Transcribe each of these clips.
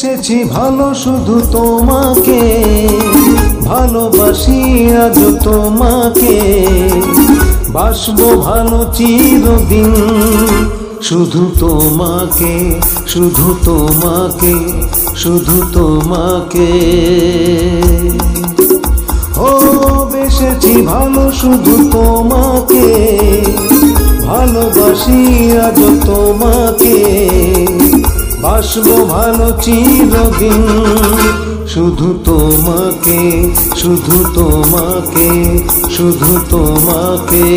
বেসেছি ভালো শুধু তোমাকে, ভালোবাসি আজ তোমাকে, বাসবো ভালো চিরদিন শুধু তোমাকে, শুধু তোমাকে, শুধু তোমাকে। ও বেসেছি ভালো শুধু তোমাকে, ভালোবাসি আজ তোমাকে, বাসবো ভালো চিরদিন শুধু তোমাকে, শুধু তোমাকে, শুধু তোমাকে।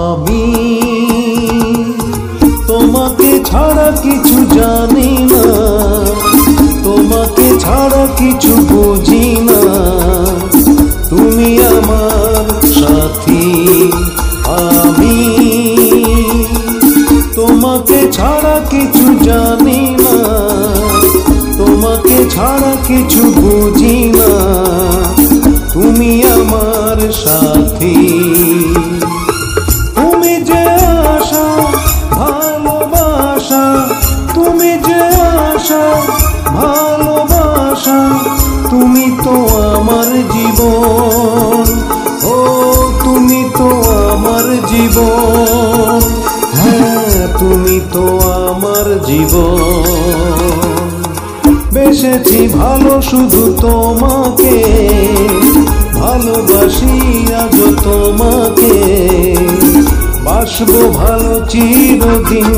আমি তোমাকে ছাড়া কিছু জানি না, তোমাকে ছাড়া কিছু বুঝি না, তুমি আমার সাথী। আমি তোমাকে ছাড়া কিছু জানি না, তোমাকে ছাড়া কিছু বুঝি না, তুমি আমার সাথী। তুমি যে আশা ভালোবাসা, তুমি যে আশা ভালোবাসা, তুমি তো আমার জীবন। ও তুমি তো আমার জীবন, হ্যাঁ তুমি তো আমার জীবন। বেসেছি ভালো শুধু তোমাকে, ভালোবাসি আজ তোমাকে, বাসবো ভালো চিরদিন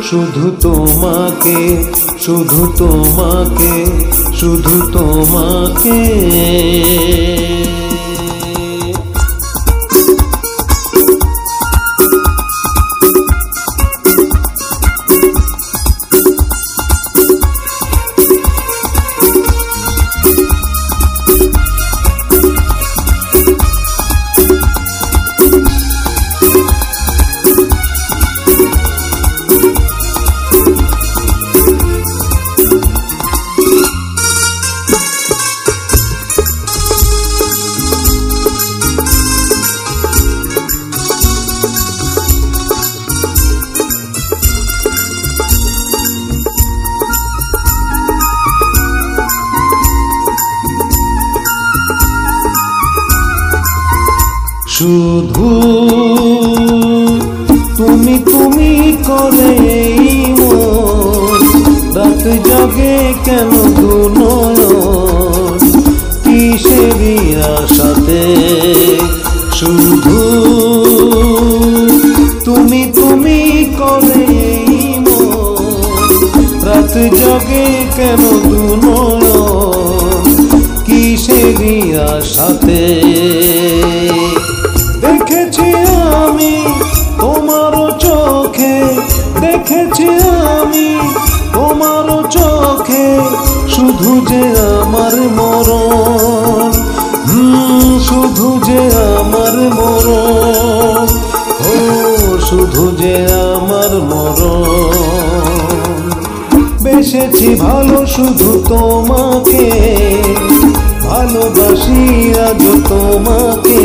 শুধু তোমাকে, শুধু তোমাকে, শুধু তোমাকে। শুধু তুমি তুমি করে রাত জাগে কেন দুনয়ন, কিসেরই আশাতে। শুধু তুমি তুমি করে রাত জাগে কেন দুনয়ন, কিসেরই আশাতে। দেখেছি আমি তোমার চোখে, দেখেছি আমি তোমার চোখে, শুধু যে আমার মরণ, শুধু যে আমার মরণ, ও শুধু যে আমার মরণ। বেসেছি ভালো শুধু তোমাকে, ভালোবাসি আজ তোমাকে,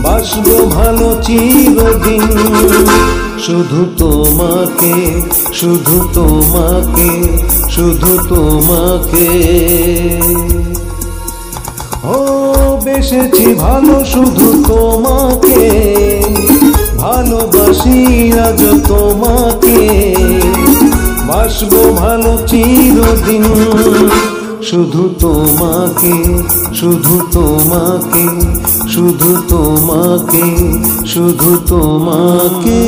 বাসবো ভালো চিরদিন শুধু তোমাকে, শুধু তোমাকে, শুধু তোমাকে। ও বেসেছি ভালো শুধু তোমাকে, ভালোবাসি আজ তোমাকে, বাসবো ভালো চিরদিন শুধু তোমাকে, শুধু তোমাকে, শুধু তোমাকে, শুধু তোমাকে।